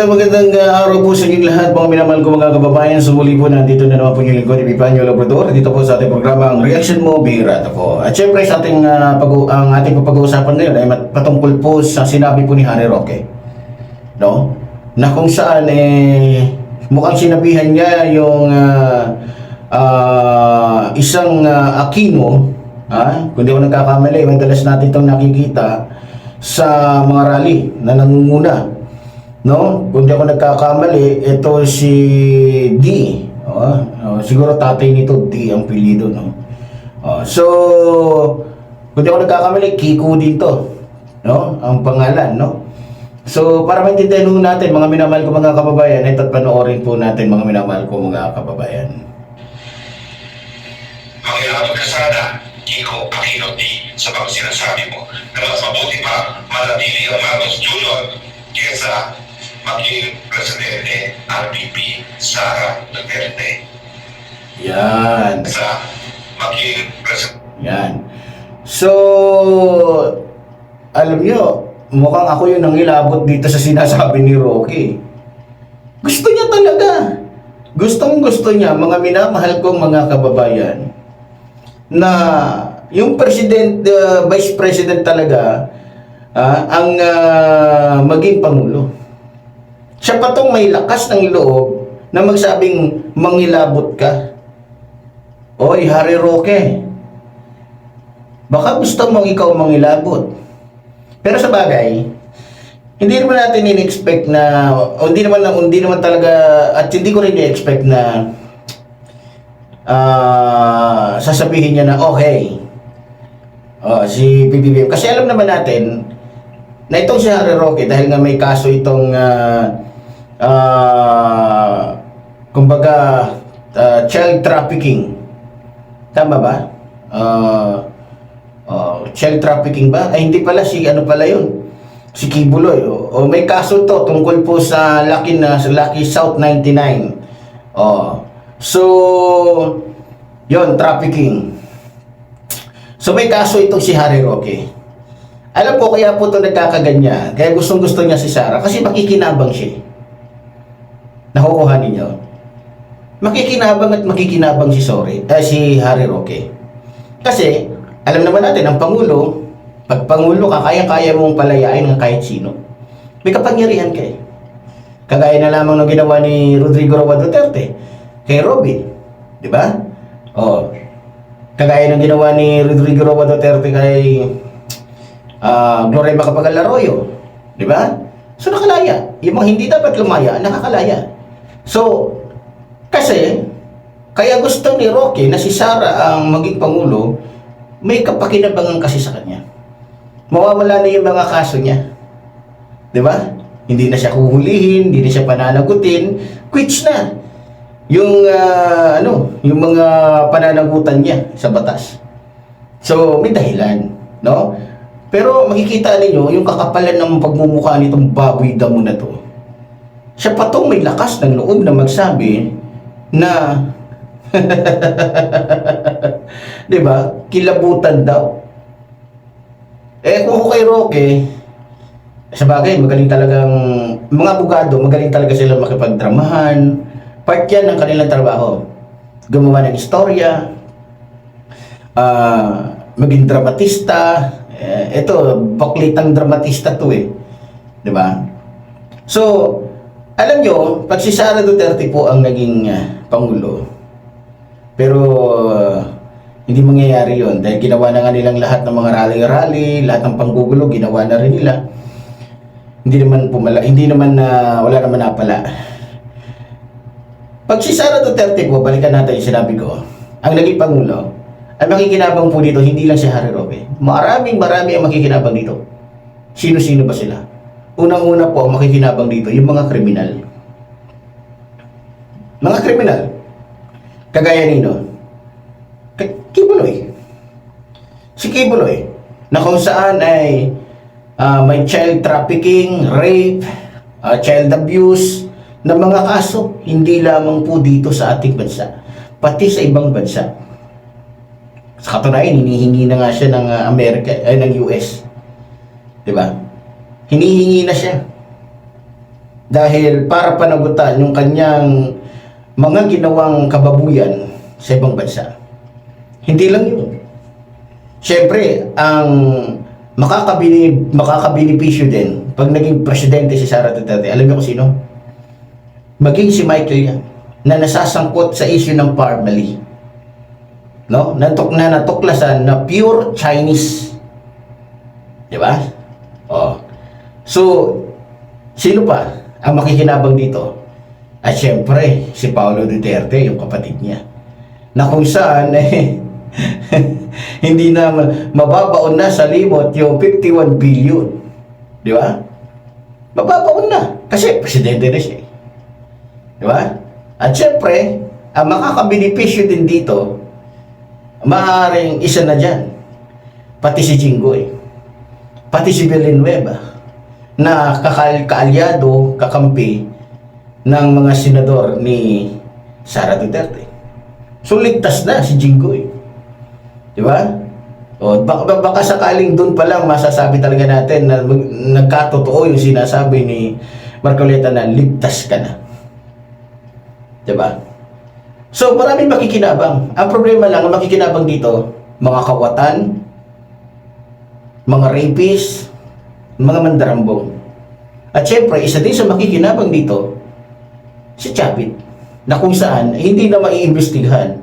magandang araw po sa inyong lahat, mga minamahal ko mga kababayan. So muli po, nandito na naman po yung lingkod, Epifanio Labrador. Dito po sa ating programa, ang Reaction Mo, Bihira po. At syempre sa ating, ang ating pag-uusapan ngayon ay patungkol po sa sinabi po ni Harry Roque. No? Na kung saan mukhang sinabihan niya yung isang Aquino, kung di ako nagkakamali, madalas natin itong nakikita sa mga rally na nangunguna. No, kung di ako nagkakamali, ito si D. Siguro tatay nito D ang pilido, no. So, kung di ako nagkakamali, Kiko dito, no, ang pangalan, no. So, para maintindihan natin, mga minamahal ko mga kababayan, ito't panoorin po natin, mga minamahal ko mga kababayan. Makilaban ka sana, Kiko Aquino D, sa mga sinasabi mo na mas mabuti pa manatili ang Marcos Jr. kesa maging Presidente RPP Sara Duterte. Yan. Sa maging Presidente. Yan. So, alam nyo, mukhang ako yung nangilabot dito sa sinasabi ni Roque. Gusto niya talaga. Gustong gusto niya, mga minamahal kong mga kababayan, na yung Vice President talaga ang maging Pangulo. Siya pa tong may lakas ng loob na magsabing mangilabot ka. Oy, Harry Roque, baka gusto mong ikaw mangilabot. Pero sa bagay, hindi naman natin in-expect na, hindi naman talaga, at hindi ko rin i-expect na sasabihin niya na okay, si PBBM. Kasi alam naman natin na itong si Harry Roque, dahil nga may kaso itong kumbaga child trafficking. Tama ba? Child trafficking ba? Ay hindi pala, si ano pala yun, si Kibuloy. May kaso to tungkol po sa Lucky South 99. So yon, trafficking. So may kaso itong si Harry Roque. Alam ko kaya po ito nagkakaganyan. Kaya gustong gusto niya si Sara kasi makikinabang siya. Nakukuha ninyo? Makikinabang at makikinabang si Harry Roque. Kasi alam naman natin, ang Pangulo, pag Pangulo ka, kaya-kaya mong palayain ng kahit sino. May kapangyarihan ka eh. Kagaya na lamang ng ginawa ni Rodrigo Roa Duterte kay Robin. Di ba? Kagaya ng ginawa ni Rodrigo Roa Duterte kay Gloria Macapagal Arroyo. Di ba? So nakalaya. Yung mga hindi dapat lumaya, nakakalaya. So, kasi, kaya gusto ni Roque na si Sara ang maging Pangulo, may kapakinabangan kasi sa kanya. Mawawala na yung mga kaso niya. Di ba? Hindi na siya huhulihin, hindi na siya pananagutin, quits na yung yung mga pananagutan niya sa batas. So, may dahilan, no? Pero makikita ninyo yung kakapalan ng pagmumukha nitong baboy damo na to. Siya pa tong may lakas ng loob na magsabi na di ba? Kilabutan daw. Kung ako kay Roque, sa bagay, magaling talagang mga abogado, magaling talaga sila makipagdramahan. Part yan ng kanilang trabaho. Gumawa ng istorya, maging dramatista. Ito, baklitang dramatista to eh. Di ba? So, alam nyo, pag si Sara Duterte po ang naging Pangulo, pero hindi mangyayari yon dahil ginawa na nga nilang lahat ng mga rally-rally, lahat ng panggugulo, ginawa na rin nila. Wala naman napala. Pag si Sara Duterte po, balikan natin yung sinabi ko, ang naging Pangulo, ay makikinabang po dito, hindi lang si Harry Roque. Marami ang makikinabang dito. Sino-sino ba sila? Unang-una po ang makikinabang dito, yung mga kriminal. Mga kriminal. Kagaya nino. Kibuloy. Si Kibuloy, na kung saan ay may child trafficking, rape, child abuse, na mga kaso, hindi lamang po dito sa ating bansa, pati sa ibang bansa. Sa katunayan, hinihingi na nga siya ng ng US. Diba? Hinihingi na siya. dahil para panagutan yung kanyang mga ginawang kababuyan sa ibang bansa. Hindi lang yun. Siyempre, ang makakabenepisyo din pag naging presidente si Sara Duterte, alam niyo kung sino? Maging si Michael Yang, na nasasangkot sa issue ng Parmali. No? Natuklasan na pure Chinese. Di ba? Oh. So, sino pa ang makikinabang dito? At syempre, si Paolo Duterte, yung kapatid niya. Na kung saan, hindi na mababaon na sa limot yung 51 billion. Di ba? Mababaon na. Kasi presidente na siya. Di ba? At syempre, ang makakabenepisyo din dito, maaaring isa na dyan. Pati si Jinggoy. Pati si Villanueva. Na kaalyado, kakampi ng mga senador ni Sara Duterte. So, ligtas na si Jinggoy. Di ba? O, baka sakaling doon pa lang masasabi talaga natin na nagkatotoo yung sinasabi ni Marcoleta na ligtas ka na. Di ba? So, maraming makikinabang. Ang problema lang, ang makikinabang dito, mga kawatan, mga rapist, mga mandarambong. At syempre, isa din sa makikinabang dito, si Chapit, na kung saan hindi na maiimbestigahan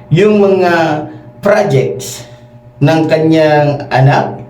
yung mga projects ng kanyang anak,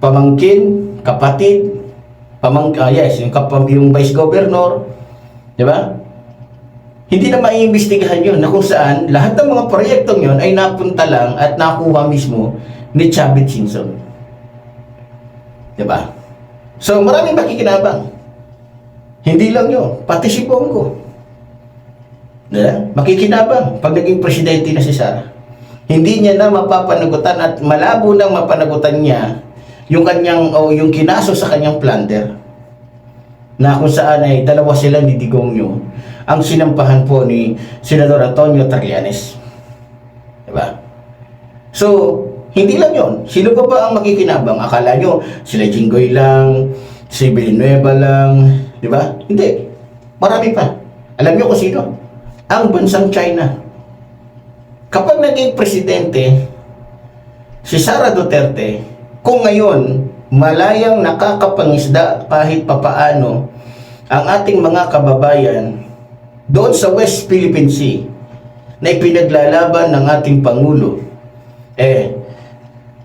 pamangkin, kapatid, yung vice governor, di ba? Hindi na maiimbestigahan yun, na kung saan lahat ng mga proyektong yun ay napunta lang at nakuha mismo ni Chavit Singson. Di ba? So, maraming makikinabang. Hindi lang yun, pati si Bongo. Diba? Makikinabang pag naging presidente na si Sara. Hindi niya na mapapanagutan at malabo nang mapanagutan niya yung kanyang yung kinaso sa kanyang plunder. Na kung saan ay dalawa sila ni Digongyo ang sinampahan po ni Senador Antonio Trillanes. Diba? So, hindi lang yon. Sino pa ba ang makikinabang? Akala nyo, sila Jinggoy lang, si Villanueva lang, di ba? Hindi. Marami pa. Alam nyo kung sino? Ang bansang China. Kapag naging presidente, si Sara Duterte, kung ngayon, malayang nakakapangisda kahit papaano ang ating mga kababayan doon sa West Philippine Sea na ipinaglalaban ng ating Pangulo,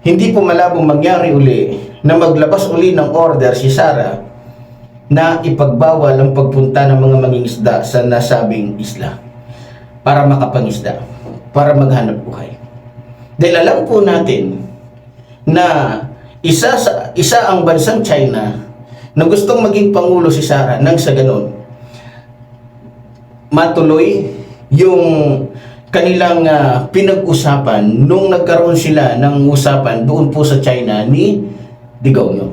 hindi po malabong mangyari uli na maglabas uli ng order si Sara na ipagbawal ang pagpunta ng mga mangingisda sa nasabing isla para makapangisda, para maghanap buhay. Dahil alam po natin na isa ang bansang China na gustong maging pangulo si Sara nang sa ganon matuloy yung kanilang pinag-usapan nung nagkaroon sila ng usapan doon po sa China ni Digongyo.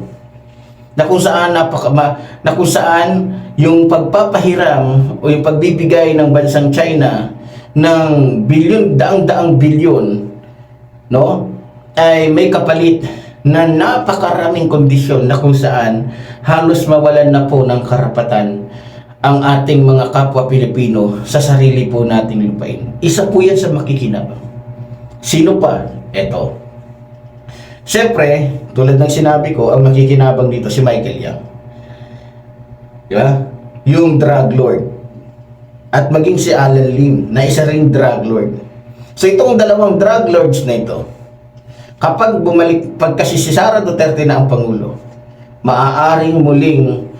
Na kung saan yung pagpapahiram o yung pagbibigay ng bansang China ng daang bilyon, no, ay may kapalit na napakaraming kondisyon na kung saan halos mawalan na po ng karapatan ang ating mga kapwa Pilipino sa sarili po nating lupain. Isa po yan sa makikinabang. Sino pa? Eto. Siyempre, tulad ng sinabi ko, ang makikinabang dito si Michael Yang. Diba? Yung drug lord. At maging si Alan Lim, na isa ring drug lord. So itong dalawang drug lords na ito, kapag pagka si Sara Duterte na ang Pangulo, maaaring muling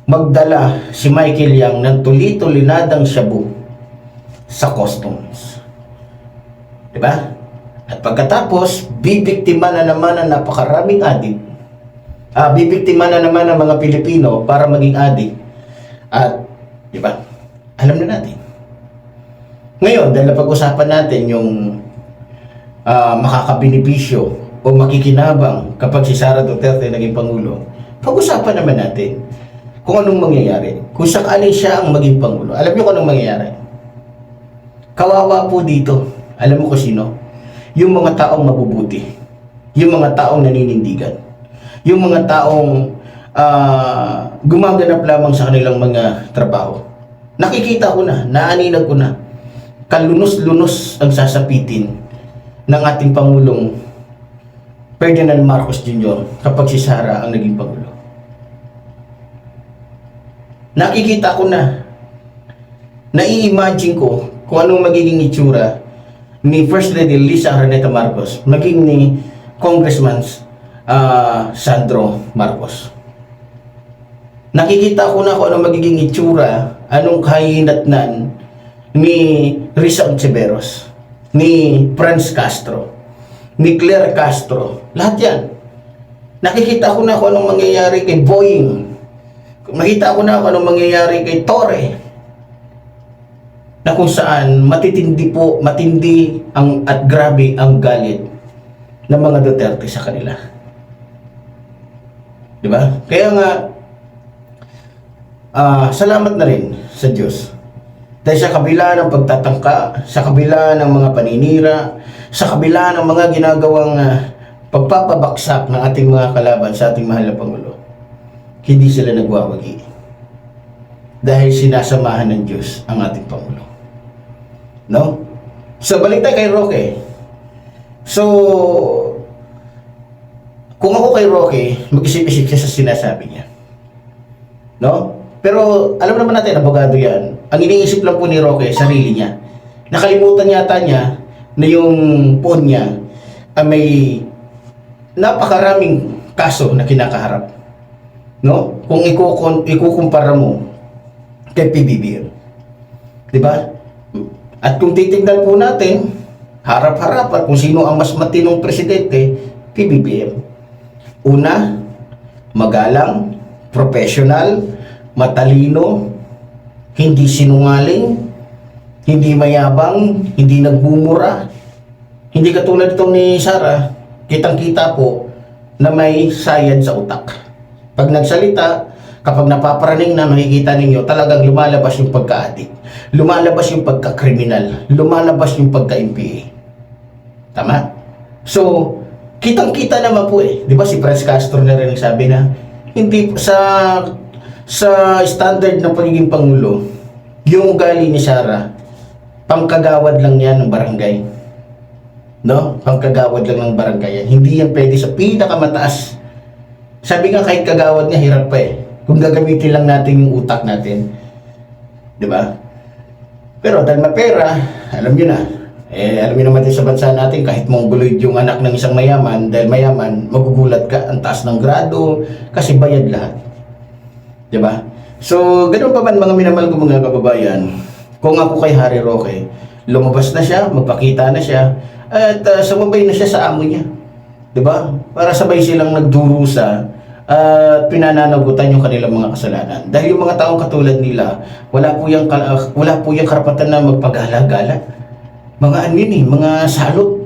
magdala si Michael Yang ng tuli-tulinadang shabu sa customs. Diba? At pagkatapos, bibiktima na naman ang napakaraming adik. Bibiktima na naman ang mga Pilipino para maging adik. At, diba? Alam na natin. Ngayon, dahil napag-usapan natin yung makakabenepisyo o makikinabang kapag si Sara Duterte naging Pangulo, pag-usapan naman natin kung anong mangyayari. Kung sakaling siya ang maging Pangulo, alam niyo kung anong mangyayari? Kawawa po dito. Alam mo kung sino? Yung mga taong mabubuti. Yung mga taong naninindigan. Yung mga taong gumaganap lamang sa kanilang mga trabaho. Nakikita ko na, naaninag ko na, kalunos-lunos ang sasapitin ng ating Pangulong Ferdinand Marcos Jr. kapag si Sara ang naging Pangulo. Nakikita ko na, nai-imagine ko kung anong magiging itsura ni First Lady Lisa Araneta Marcos maging ni Congressman Sandro Marcos. Nakikita ko na kung anong magiging itsura, anong kahinatnan ni Risa Ontiveros, ni Franz Castro, ni Claire Castro, lahat yan. Nakikita ko na kung anong mangyayari kay Boying. Nakita ko na kung anong mangyayari kay Torre. Na kung saan matindi at grabe ang galit ng mga Duterte sa kanila. Di ba? Kaya nga, salamat na rin sa Diyos. Dahil sa kabila ng pagtatangka, sa kabila ng mga paninira, sa kabila ng mga ginagawang pagpapabaksak ng ating mga kalaban sa ating mahal na Pangulo, hindi sila nagwawagi. Dahil sinasamahan ng Diyos ang ating Pangulo. No? So, balik tayo kay Roque. So, kung ako kay Roque, mag-isip-isip siya sa sinasabi niya. No? Pero, alam naman natin, abogado yan. Ang iniisip lang po ni Roque, sarili niya. Nakalimutan yata niya na yung phone niya ay may napakaraming kaso na kinakaharap. No? Kung ikukumpara mo kay PBBM. Diba? At kung titignan po natin, harap-harapan kung sino ang mas matinong presidente, PBBM. Una, magalang, professional, matalino, hindi sinungaling, hindi mayabang, hindi nagbumura. Hindi katulad itong ni Sara, kitang-kita po na may sayad sa utak. Pag nagsalita, kapag napaparaning na, makikita ninyo, talagang lumalabas yung pagka-addict, lumalabas yung pagka-kriminal, lumalabas yung pagka-MPA. Tama? So, kitang-kita naman po eh. Di ba si Franz Castro na rin nagsabi na, hindi sa standard ng pagiging Pangulo, yung ugali ni Sara, pangkagawad lang yan ng barangay. No? Pangkagawad lang ng barangay yan. Hindi yan pwede sa pinakamataas. Sabi nga kahit kagawad niya, hirap pa eh. Kung gagamitin lang natin yung utak natin. Diba? Pero dahil mapera, alam nyo na. Alam nyo naman din sa bansa natin, kahit mongoloid yung anak ng isang mayaman, dahil mayaman, magugulat ka, ang taas ng grado, kasi bayad lahat. Diba? So, ganun pa man mga minamahal ko mga kababayan, kung ako kay Harry Roque, lumabas na siya, magpakita na siya, at sumabay na siya sa amo niya. Diba? Para sabay silang nagdurusa at pinananagutan yung kanilang mga kasalanan. Dahil yung mga taong katulad nila, wala po yung karapatan na magpagala-gala. Mga anin eh, mga salot.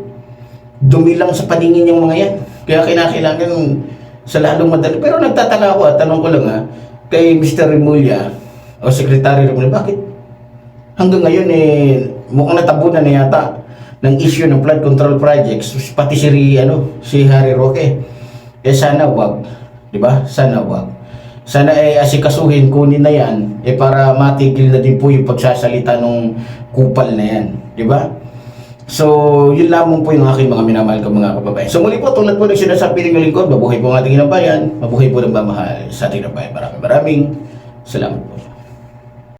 Dumilang sa paningin yung mga yan. Kaya kinakailangan sa lalong madali. Pero nagtataka ako at tanong ko lang kay Mr. Remulla o Secretary Remulla, bakit hanggang ngayon mukhang natabunan na yata ng issue ng flood control projects, pati si Harry Roque. Sana wag, di ba? Sana wag. Sana asikasuhin, kunin na yan para matigil na din po yung pagsasalita ng kupal na yan, di ba? So, yun lamang po yung aking mga minamahal ko mga kababayan. So, muli po, tulad po ng sinasabi ng lingkod, mabuhay po ang ating inabayan, mabuhay po ng mamahal sa ating inabayan. Maraming salamat po.